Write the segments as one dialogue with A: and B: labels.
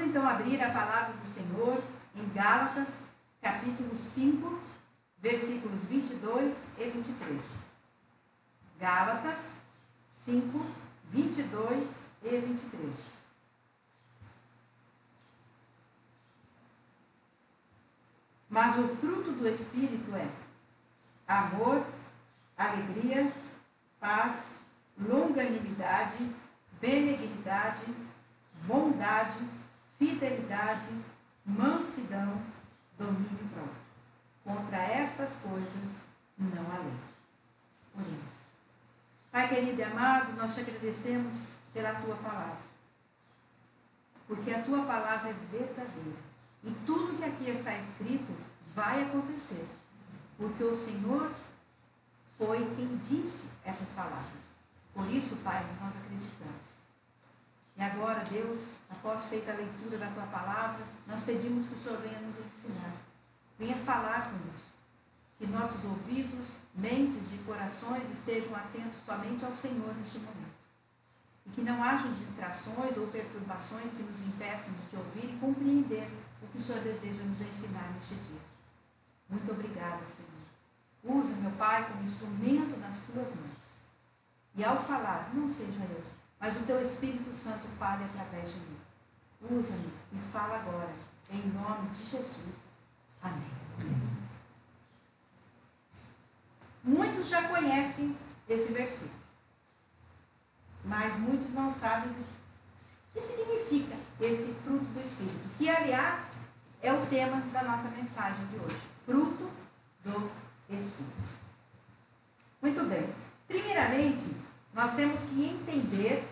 A: então abrir a palavra do Senhor em Gálatas, capítulo 5, versículos 22 e 23. Gálatas 5, 22 e 23. Mas o fruto do Espírito é amor, alegria, paz, longanimidade, benignidade, bondade, fidelidade, mansidão, domínio próprio. Contra estas coisas não há lei. Oremos. Pai querido e amado, nós te agradecemos pela tua palavra, porque a tua palavra é verdadeira e tudo que aqui está escrito vai acontecer, porque o Senhor foi quem disse essas palavras. Por isso, Pai, nós acreditamos. E agora, Deus, após feita a leitura da tua palavra, nós pedimos que o Senhor venha nos ensinar, venha falar conosco, que nossos ouvidos, mentes e corações estejam atentos somente ao Senhor neste momento. E que não hajam distrações ou perturbações que nos impeçam de te ouvir e compreender o que o Senhor deseja nos ensinar neste dia. Muito obrigada, Senhor. Usa, meu Pai, como instrumento nas tuas mãos. E ao falar, não seja eu, mas o teu Espírito Santo fale através de mim. Usa-me e fala agora, em nome de Jesus. Amém. Muitos já conhecem esse versículo, mas muitos não sabem o que significa esse fruto do Espírito, que, aliás, é o tema da nossa mensagem de hoje. Fruto do Espírito. Muito bem. Primeiramente, nós temos que entender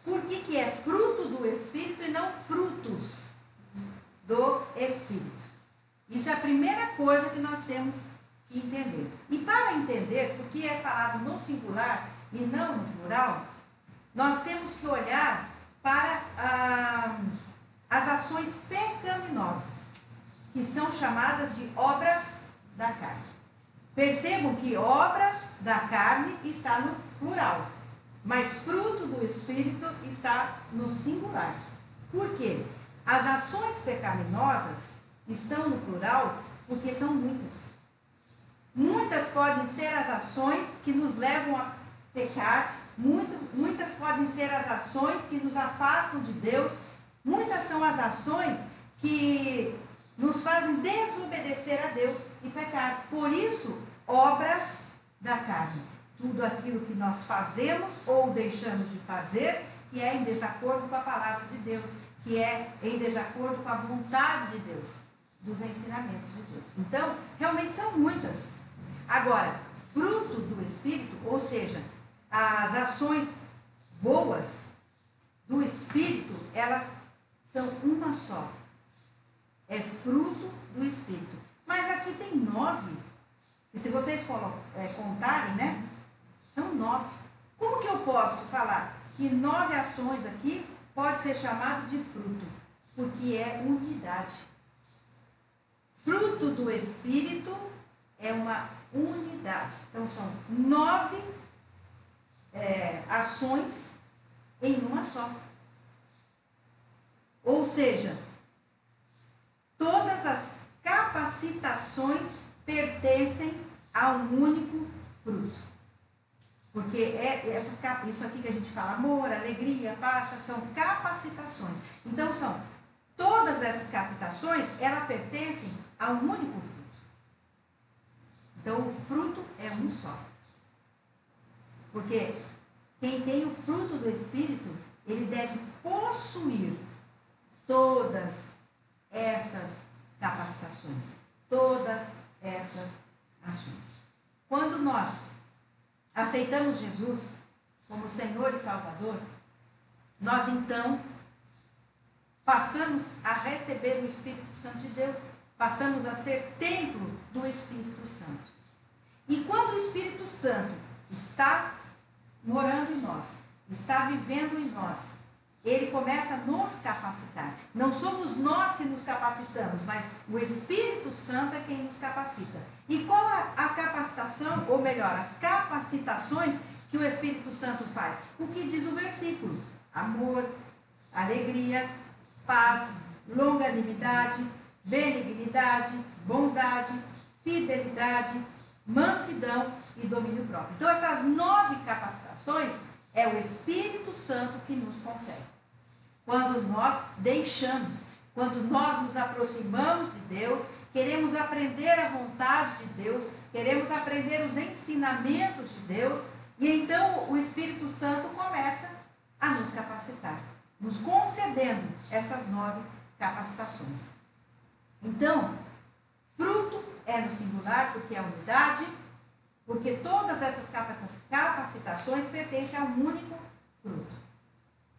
A: por que é fruto do Espírito e não frutos do Espírito. Isso é a primeira coisa que nós temos que entender. E para entender por que é falado no singular e não no plural, nós temos que olhar para as ações pecaminosas, que são chamadas de obras da carne. Percebam que obras da carne está no plural, mas fruto do Espírito está no singular. Por quê? As ações pecaminosas estão no plural porque são muitas. Muitas podem ser as ações que nos levam a pecar, muitas podem ser as ações que nos afastam de Deus, muitas são as ações que nos fazem desobedecer a Deus e pecar. Por isso, obras da carne. Tudo aquilo que nós fazemos ou deixamos de fazer que é em desacordo com a palavra de Deus, que é em desacordo com a vontade de Deus, dos ensinamentos de Deus. Então, realmente são muitas. Agora, fruto do Espírito, ou seja, as ações boas do Espírito, elas são uma só. É fruto do Espírito. Mas aqui tem 9. E se vocês contarem, né? São 9. Como que eu posso falar que 9 ações aqui pode ser chamado de fruto? Porque é unidade. Fruto do Espírito é uma unidade. Então são 9 ações em uma só. Ou seja, todas as capacitações pertencem a um único fruto. Porque isso aqui que a gente fala, amor, alegria, paz, são capacitações. Então, todas essas capacitações, elas pertencem a um único fruto. Então, o fruto é um só. Porque quem tem o fruto do Espírito, ele deve possuir todas essas capacitações, todas essas ações. Quando nós aceitamos Jesus como Senhor e Salvador, nós então passamos a receber o Espírito Santo de Deus, passamos a ser templo do Espírito Santo. E quando o Espírito Santo está morando em nós, está vivendo em nós, ele começa a nos capacitar. Não somos nós que nos capacitamos, mas o Espírito Santo é quem nos capacita. E qual a capacitação, ou melhor, as capacitações que o Espírito Santo faz? O que diz o versículo? Amor, alegria, paz, longanimidade, benignidade, bondade, fidelidade, mansidão e domínio próprio. Então, essas 9 capacitações é o Espírito Santo que nos confere. Quando nós deixamos, quando nós nos aproximamos de Deus, queremos aprender a vontade de Deus, queremos aprender os ensinamentos de Deus, e então o Espírito Santo começa a nos capacitar, nos concedendo essas 9 capacitações. Então, fruto é no singular, porque é unidade, porque todas essas capacitações pertencem a um único fruto.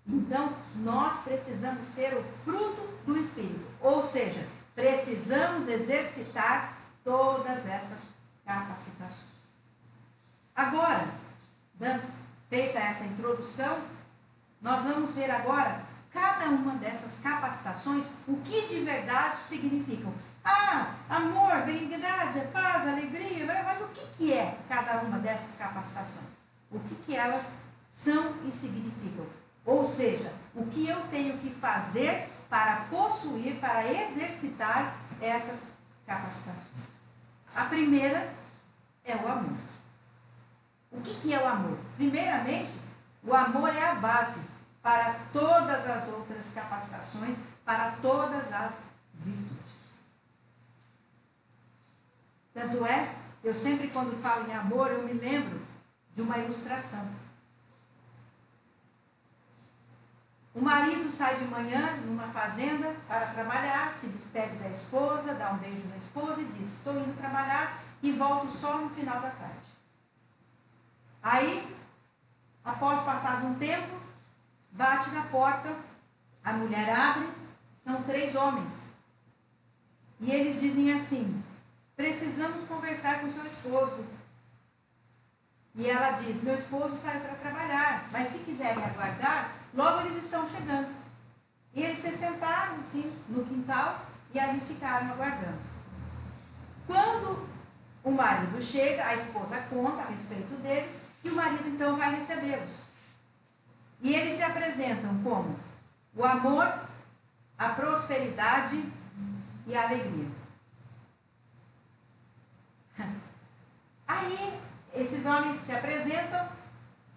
A: Então, nós precisamos ter o fruto do Espírito, ou seja, precisamos exercitar todas essas capacitações. Agora, feita essa introdução, nós vamos ver agora cada uma dessas capacitações, o que de verdade significam. Amor, benignidade, paz, alegria, mas o que é cada uma dessas capacitações? O que elas são e significam? Ou seja, o que eu tenho que fazer para possuir, para exercitar essas capacitações? A primeira é o amor. O que é o amor? Primeiramente, o amor é a base para todas as outras capacitações, para todas as virtudes. Tanto é, eu sempre quando falo em amor, eu me lembro de uma ilustração. O marido sai de manhã numa fazenda para trabalhar, se despede da esposa, dá um beijo na esposa e diz: estou indo trabalhar e volto só no final da tarde. Aí, após passado um tempo, bate na porta, a mulher abre, são 3 homens. E eles dizem assim: precisamos conversar com seu esposo. E ela diz: meu esposo saiu para trabalhar, mas se quiserem aguardar, logo eles estão chegando. E eles se sentaram assim, no quintal e ali ficaram aguardando. Quando o marido chega, a esposa conta a respeito deles e o marido então vai recebê-los. E eles se apresentam como o amor, a prosperidade e a alegria. Aí, esses homens se apresentam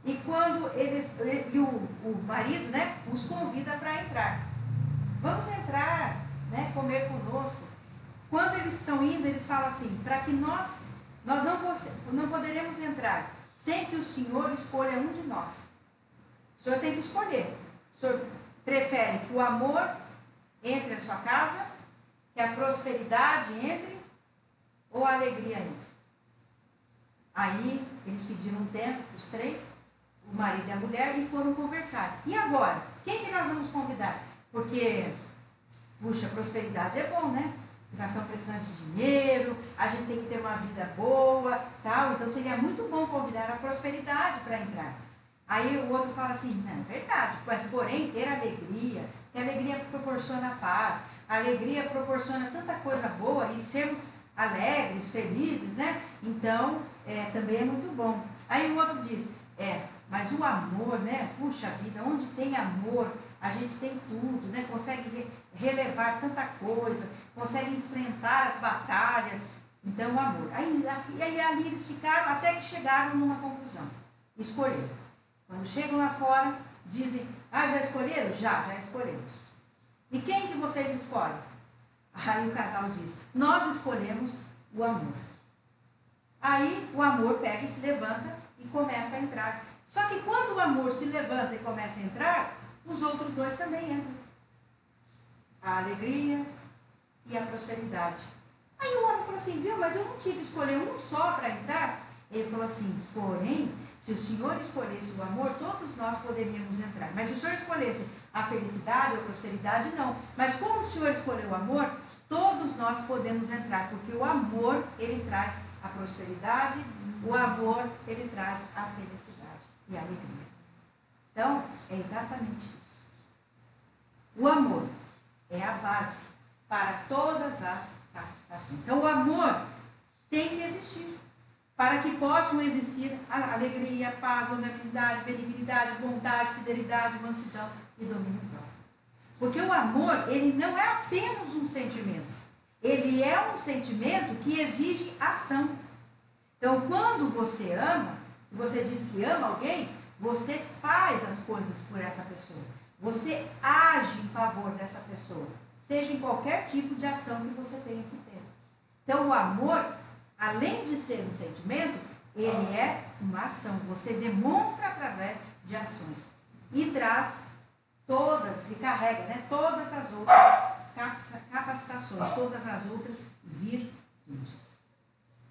A: e quando eles, e o marido, né, os convida para entrar. Vamos entrar, né, comer conosco. Quando eles estão indo, eles falam assim: para que nós não poderemos entrar sem que o Senhor escolha um de nós. O Senhor tem que escolher. O Senhor prefere que o amor entre na sua casa, que a prosperidade entre, ou a alegria entre? Aí, eles pediram um tempo, os 3, o marido e a mulher, e foram conversar. E agora? Quem que nós vamos convidar? Porque, puxa, prosperidade é bom, né? Nós estamos precisando de dinheiro, a gente tem que ter uma vida boa, tal. Então, seria muito bom convidar a prosperidade para entrar. Aí, o outro fala assim: não, é verdade, mas porém, ter alegria, que a alegria proporciona paz, a alegria proporciona tanta coisa boa e sermos alegres, felizes, né? Então, também é muito bom. Aí o outro diz: mas o amor, né? Puxa vida, onde tem amor, a gente tem tudo, né? Consegue relevar tanta coisa, consegue enfrentar as batalhas. Então, o amor. Aí ali eles ficaram, até que chegaram numa conclusão. Escolheram. Quando chegam lá fora, dizem: já escolheram? Já escolhemos. E quem que vocês escolhem? Aí o casal diz: nós escolhemos o amor. Aí o amor pega e se levanta e começa a entrar. Só que quando o amor se levanta e começa a entrar, os outros 2 também entram. A alegria e a prosperidade. Aí o homem falou assim: viu, mas eu não tive que escolher um só para entrar. Ele falou assim: porém, se o Senhor escolhesse o amor, todos nós poderíamos entrar. Mas se o Senhor escolhesse a felicidade ou a prosperidade, não. Mas como o Senhor escolheu o amor, todos nós podemos entrar, porque o amor, ele traz a prosperidade, o amor, ele traz a felicidade e a alegria. Então, é exatamente isso. O amor é a base para todas as capacitações. Então, o amor tem que existir, para que possam existir a alegria, a paz, a longanimidade, benignidade, bondade, fidelidade, mansidão e domínio próprio. Porque o amor, ele não é apenas um sentimento. Ele é um sentimento que exige ação. Então, quando você ama, você diz que ama alguém, você faz as coisas por essa pessoa. Você age em favor dessa pessoa. Seja em qualquer tipo de ação que você tenha que ter. Então, o amor, além de ser um sentimento, ele é uma ação. Você demonstra através de ações. E traz todas, se carrega, né, todas as outras capacitações, todas as outras virtudes.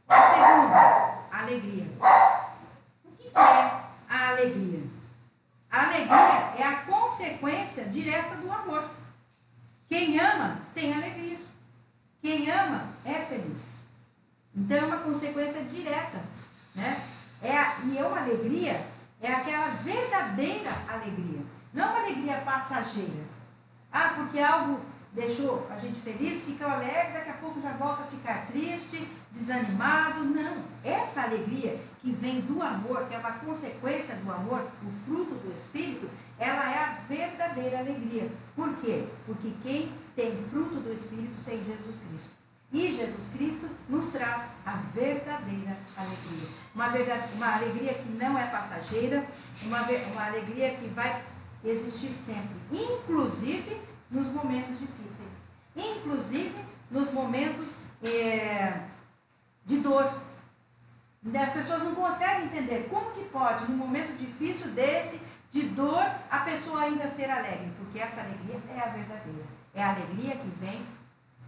A: A segunda, alegria. O que é a alegria? A alegria é a consequência direta do amor. Quem ama tem alegria. Quem ama é feliz. Então é uma consequência direta, né? E é uma alegria, é aquela verdadeira alegria. Não uma alegria passageira. Ah, porque algo deixou a gente feliz, fica alegre, daqui a pouco já volta a ficar triste, desanimado. Não. Essa alegria que vem do amor, que é uma consequência do amor, o fruto do Espírito, ela é a verdadeira alegria. Por quê? Porque quem tem fruto do Espírito tem Jesus Cristo. E Jesus Cristo nos traz a verdadeira alegria. Uma alegria que não é passageira, uma alegria que vai existir sempre, inclusive nos momentos difíceis, inclusive nos momentos de dor. As pessoas não conseguem entender como que pode, num momento difícil desse, de dor, a pessoa ainda ser alegre, porque essa alegria é a verdadeira, é a alegria que vem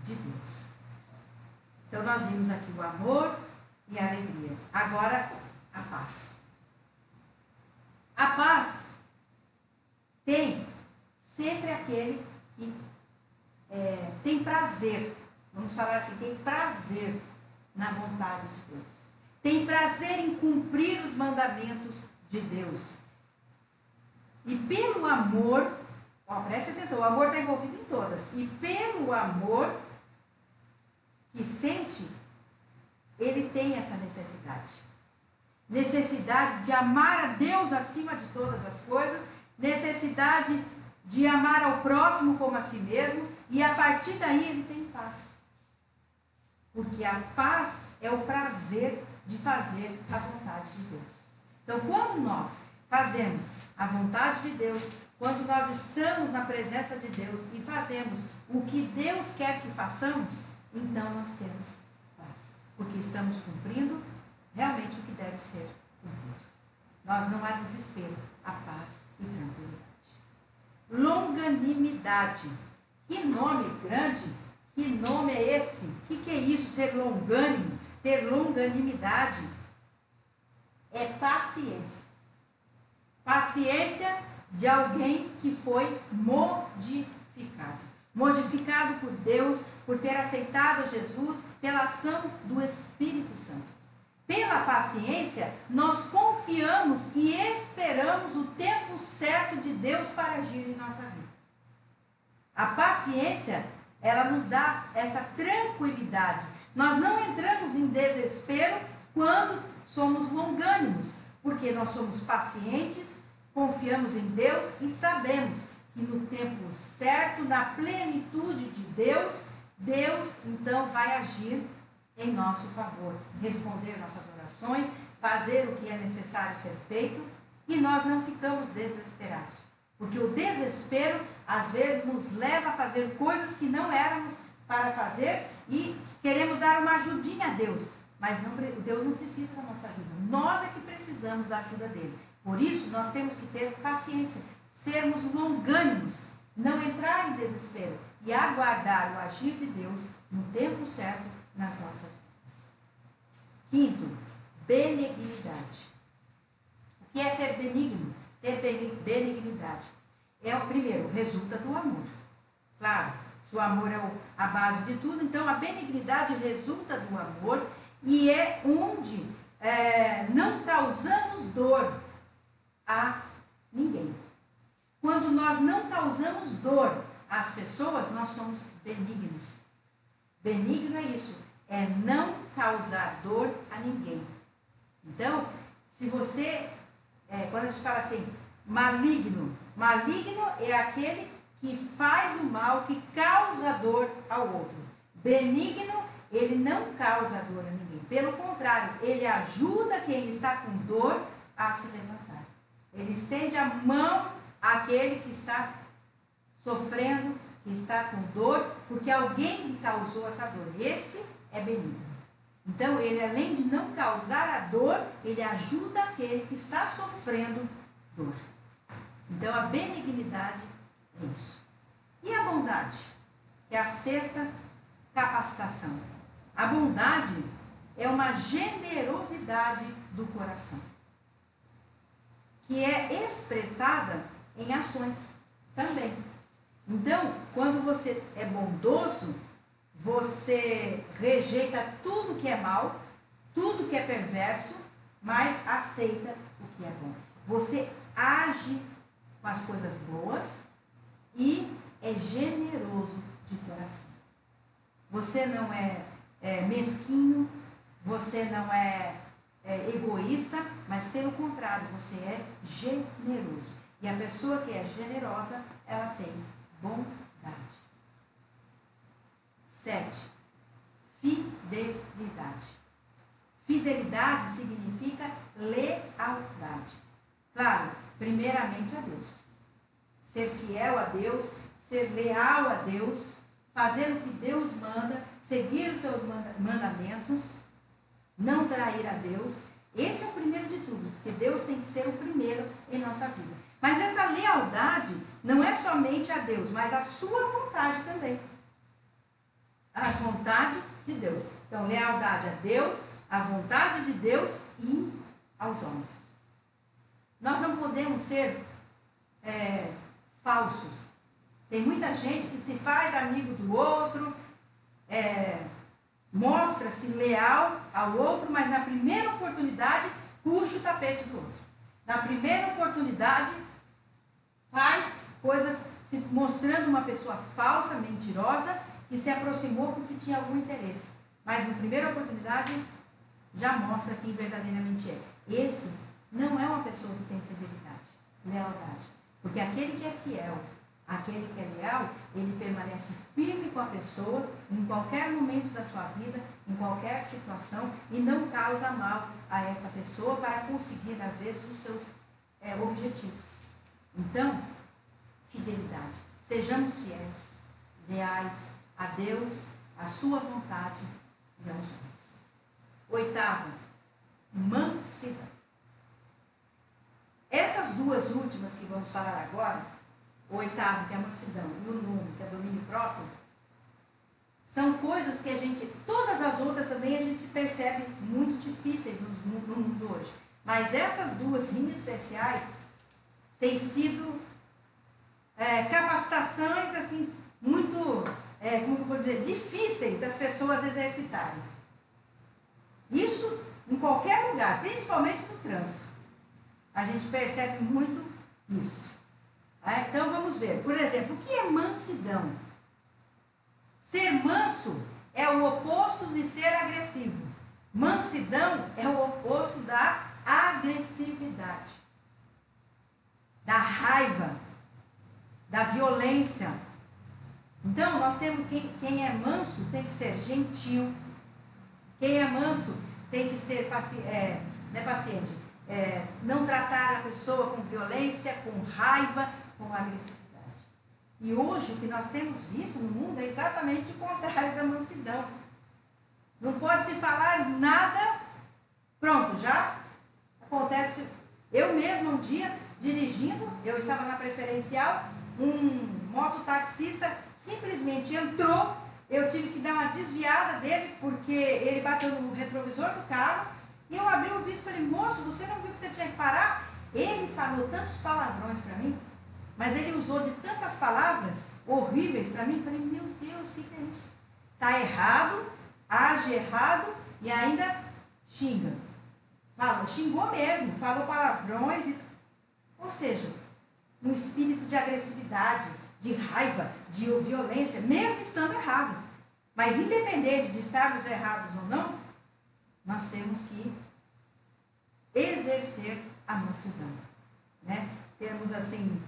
A: de Deus. Então nós vimos aqui o amor e a alegria. Agora, a paz. A paz tem sempre aquele que tem prazer, vamos falar assim, tem prazer na vontade de Deus. Tem prazer em cumprir os mandamentos de Deus. E pelo amor, preste atenção, o amor está envolvido em todas. E pelo amor que sente, ele tem essa necessidade. Necessidade de amar a Deus acima de todas as coisas, necessidade de amar ao próximo como a si mesmo, e a partir daí ele tem paz. Porque a paz é o prazer de fazer a vontade de Deus. Então, quando nós fazemos a vontade de Deus, quando nós estamos na presença de Deus e fazemos o que Deus quer que façamos, então nós temos paz. Porque estamos cumprindo realmente o que deve ser cumprido. Nós não há desespero, há paz e tranquilidade. Longanimidade. Que nome grande! Que nome é esse? O que é isso, ser longânimo? Ter longanimidade é paciência. Paciência de alguém que foi modificado. Modificado por Deus, por ter aceitado Jesus, pela ação do Espírito Santo. Pela paciência, nós confiamos e esperamos o tempo certo de Deus para agir em nossa vida. A paciência, ela nos dá essa tranquilidade. Nós não entramos em desespero quando somos longânimos, porque nós somos pacientes, confiamos em Deus e sabemos que no tempo certo, na plenitude de Deus, Deus então vai agir em nosso favor, responder nossas orações, fazer o que é necessário ser feito, e nós não ficamos desesperados. Porque o desespero, às vezes, nos leva a fazer coisas que não éramos para fazer e queremos dar uma ajudinha a Deus. Mas Deus não precisa da nossa ajuda. Nós é que precisamos da ajuda dele. Por isso, nós temos que ter paciência, sermos longânimos, não entrar em desespero e aguardar o agir de Deus no tempo certo nas nossas vidas. Quinto, benignidade. O que é ser benigno? Ter benignidade. Primeiro, resulta do amor. Claro, se o amor é a base de tudo, então a benignidade resulta do amor e é onde não causamos dor a ninguém. Quando nós não causamos dor às pessoas, nós somos benignos. Benigno é isso, é não causar dor a ninguém. Então, se você, quando a gente fala assim, maligno é aquele que faz o mal que causa dor ao outro. Benigno, ele não causa dor a ninguém. Pelo contrário, ele ajuda quem está com dor a se levantar. Ele estende a mão àquele que está sofrendo, que está com dor, porque alguém lhe causou essa dor. Esse é benigno. Então, ele, além de não causar a dor, ele ajuda aquele que está sofrendo dor. Então, a benignidade é isso. E a bondade? Que é a sexta capacitação. A bondade é uma generosidade do coração, que é expressada em ações também. Então, quando você é bondoso, você rejeita tudo que é mal, tudo que é perverso, mas aceita o que é bom. Você age com as coisas boas e é generoso de coração. Você não é mesquinho, você não é egoísta, mas pelo contrário, você é generoso. E a pessoa que é generosa, ela tem bondade. 7. Fidelidade. Fidelidade significa lealdade. Claro, primeiramente a Deus. Ser fiel a Deus, ser leal a Deus, fazer o que Deus manda, seguir os seus mandamentos, não trair a Deus. Esse é o primeiro de tudo, porque Deus tem que ser o primeiro em nossa vida. Mas essa lealdade não é somente a Deus, mas a sua vontade também. A vontade de Deus. Então, lealdade a Deus, a vontade de Deus e aos homens. Nós não podemos ser falsos. Tem muita gente que se faz amigo do outro, mostra-se leal ao outro, mas na primeira oportunidade puxa o tapete do outro. Na primeira oportunidade faz coisas se mostrando uma pessoa falsa, mentirosa, que se aproximou porque tinha algum interesse. Mas na primeira oportunidade já mostra quem verdadeiramente é. Esse não é uma pessoa que tem fidelidade, lealdade. Porque aquele que é fiel, aquele que é leal, ele permanece firme com a pessoa em qualquer momento da sua vida, em qualquer situação, e não causa mal a essa pessoa para conseguir, às vezes, os seus objetivos. Então, fidelidade. Sejamos fiéis, leais a Deus, a sua vontade e aos homens. 8, mansidão. Essas duas últimas que vamos falar agora, o 8, que é a mansidão, e o 9, que é domínio próprio, são coisas que a gente, todas as outras também a gente percebe muito difíceis no mundo hoje. Mas essas duas em especiais têm sido capacitações assim, muito, como eu vou dizer, difíceis das pessoas exercitarem. Isso em qualquer lugar, principalmente no trânsito. A gente percebe muito isso. Então vamos ver. Por exemplo, o que é mansidão? Ser manso é o oposto de ser agressivo. Mansidão é o oposto da agressividade, da raiva, da violência. Então, nós temos quem é manso tem que ser gentil. Quem é manso tem que ser paciente. Não tratar a pessoa com violência, com raiva, com agressividade. E hoje o que nós temos visto no mundo é exatamente o contrário da mansidão. Não pode se falar nada, pronto, já acontece. Eu mesma um dia, dirigindo, eu estava na preferencial, um mototaxista simplesmente entrou, eu tive que dar uma desviada dele, porque ele bateu no retrovisor do carro, e eu abri o vidro e falei, moço, você não viu que você tinha que parar? Ele falou tantos palavrões para mim, mas ele usou de tantas palavras horríveis para mim, eu falei, meu Deus, o que é isso? Está errado, age errado e ainda xinga. Xingou mesmo, falou palavrões, ou seja, um espírito de agressividade, de raiva, de violência, mesmo estando errado. Mas independente de estarmos errados ou não, nós temos que exercer a mansidão, né? Temos assim,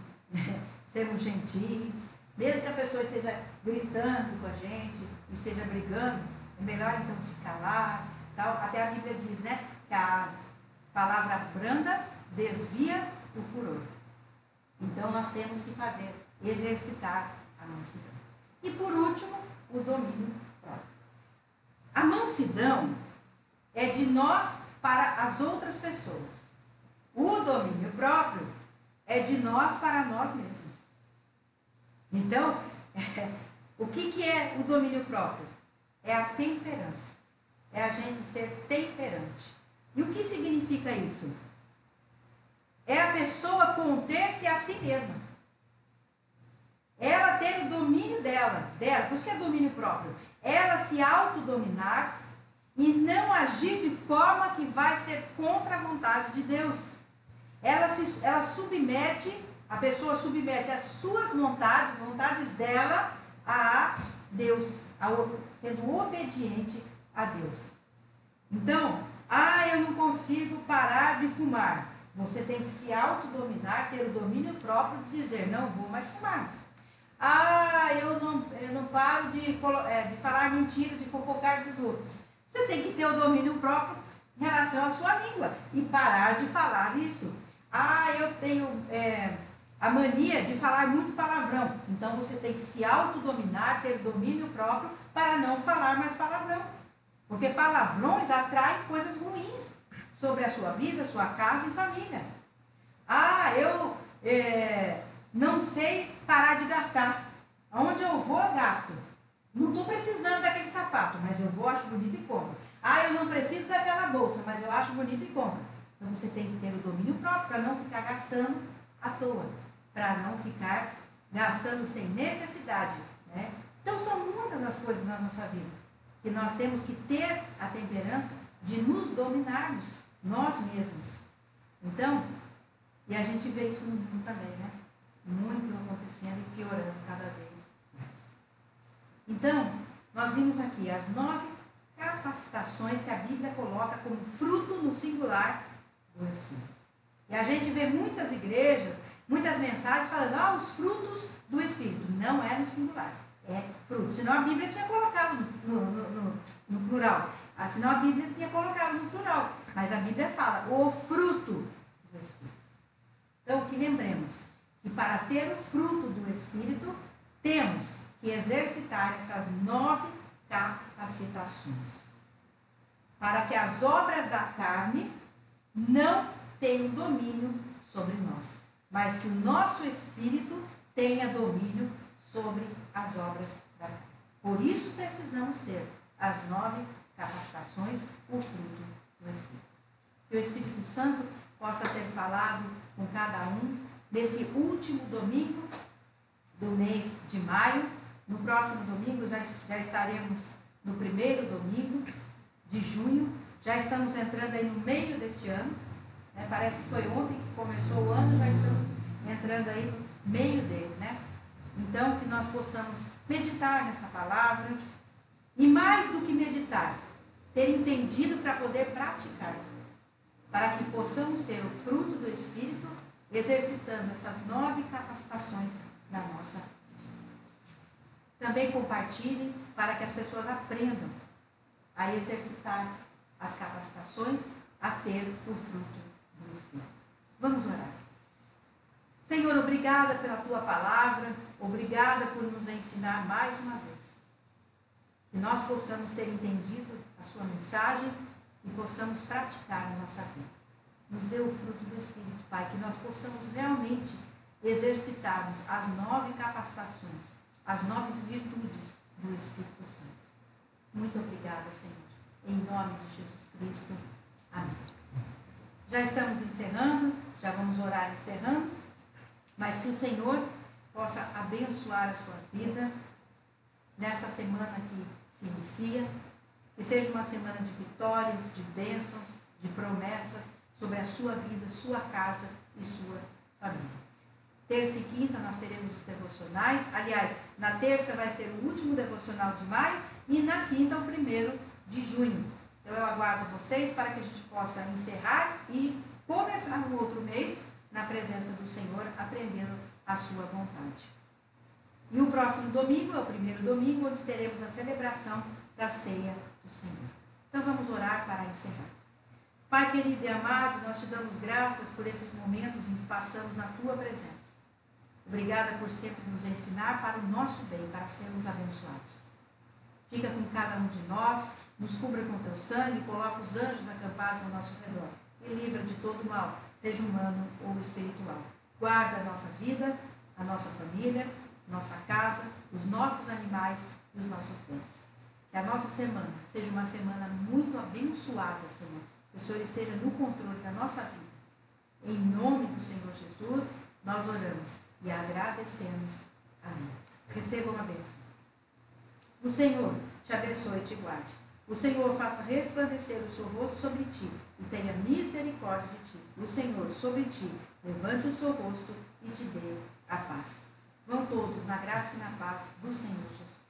A: sermos gentis, Mesmo que a pessoa esteja gritando com a gente, esteja brigando, é melhor então se calar. Tal. Até a Bíblia diz, né, que a palavra branda desvia o furor. Então nós temos que exercitar a mansidão. E por último, o domínio próprio. A mansidão é de nós para as outras pessoas. O domínio próprio é de nós para nós mesmos. Então, o que é o domínio próprio? É a temperança. É a gente ser temperante. E o que significa isso? É a pessoa conter-se a si mesma. Ela ter o domínio dela, por isso que é domínio próprio. Ela se autodominar e não agir de forma que vai ser contra a vontade de Deus. Ela submete, a pessoa submete as suas vontades, as vontades dela, a Deus, sendo obediente a Deus. Então, eu não consigo parar de fumar. Você tem que se autodominar, ter o domínio próprio de dizer, não vou mais fumar. Eu não paro de falar mentira, de fofocar dos outros. Você tem que ter o domínio próprio em relação à sua língua e parar de falar isso. Eu tenho a mania de falar muito palavrão. Então você tem que se autodominar, ter o domínio próprio para não falar mais palavrão. Porque palavrões atraem coisas ruins sobre a sua vida, sua casa e família. Eu não sei parar de gastar. Aonde eu vou, eu gasto. Não estou precisando daquele sapato, mas eu vou, acho bonito e compro. Eu não preciso daquela bolsa, mas eu acho bonito e compro. Então você tem que ter o domínio próprio para não ficar gastando à toa. Para não ficar gastando sem necessidade. Né? Então são muitas as coisas na nossa vida que nós temos que ter a temperança de nos dominarmos nós mesmos. Então, e a gente vê isso no mundo também, né? Muito acontecendo e piorando cada vez mais. Então, nós vimos aqui as 9 capacitações que a Bíblia coloca como fruto no singular do Espírito. E a gente vê muitas igrejas, muitas mensagens falando, os frutos do Espírito. Não é no singular, é fruto. Senão a Bíblia tinha colocado no plural. Senão a Bíblia tinha colocado no plural. Mas a Bíblia fala, o fruto do Espírito. Então, que lembremos que para ter o fruto do Espírito, temos que exercitar essas 9 capacitações. Para que as obras da carne não tenham domínio sobre nós, mas que o nosso Espírito tenha domínio sobre as obras da carne. Por isso precisamos ter as 9 capacitações, o fruto do Espírito. Que o Espírito Santo possa ter falado com cada um nesse último domingo do mês de maio. No próximo domingo já estaremos no primeiro domingo de junho. Já estamos entrando aí no meio deste ano. Né? Parece que foi ontem que começou o ano, já estamos entrando aí no meio dele. Né? Então, que nós possamos meditar nessa palavra e mais do que meditar, ter entendido para poder praticar. Para que possamos ter o fruto do Espírito, exercitando essas 9 capacitações na nossa vida. Também compartilhe para que as pessoas aprendam a exercitar as capacitações, a ter o fruto do Espírito. Vamos orar. Senhor, obrigada pela Tua palavra, obrigada por nos ensinar mais uma vez. Que nós possamos ter entendido a Sua mensagem e possamos praticar na nossa vida. Nos dê o fruto do Espírito, Pai, que nós possamos realmente exercitarmos as 9 capacitações, as 9 virtudes do Espírito Santo. Muito obrigada, Senhor. Em nome de Jesus Cristo. Amém. Já estamos encerrando, já vamos orar encerrando, mas que o Senhor possa abençoar a sua vida nesta semana que se inicia. Que seja uma semana de vitórias, de bênçãos, de promessas sobre a sua vida, sua casa e sua família. Terça e quinta nós teremos os devocionais. Aliás, na terça vai ser o último devocional de maio e na quinta o 1º de junho. Então eu aguardo vocês para que a gente possa encerrar e começar no outro mês na presença do Senhor, aprendendo a sua vontade. E o próximo domingo é o primeiro domingo, onde teremos a celebração da ceia do Senhor. Então vamos orar para encerrar. Pai querido e amado, nós te damos graças por esses momentos em que passamos na tua presença. Obrigada por sempre nos ensinar para o nosso bem, para sermos abençoados. Fica com cada um de nós, nos cubra com teu sangue, coloca os anjos acampados ao nosso redor e livra de todo mal, seja humano ou espiritual. Guarda a nossa vida, a nossa família, nossa casa, os nossos animais e os nossos bens. Que a nossa semana seja uma semana muito abençoada, Senhor. Que o Senhor esteja no controle da nossa vida. Em nome do Senhor Jesus, nós oramos e agradecemos. Amém. Receba uma bênção. O Senhor te abençoe e te guarde. O Senhor faça resplandecer o seu rosto sobre ti e tenha misericórdia de ti. O Senhor sobre ti levante o seu rosto e te dê a paz. Vão todos na graça e na paz do Senhor Jesus.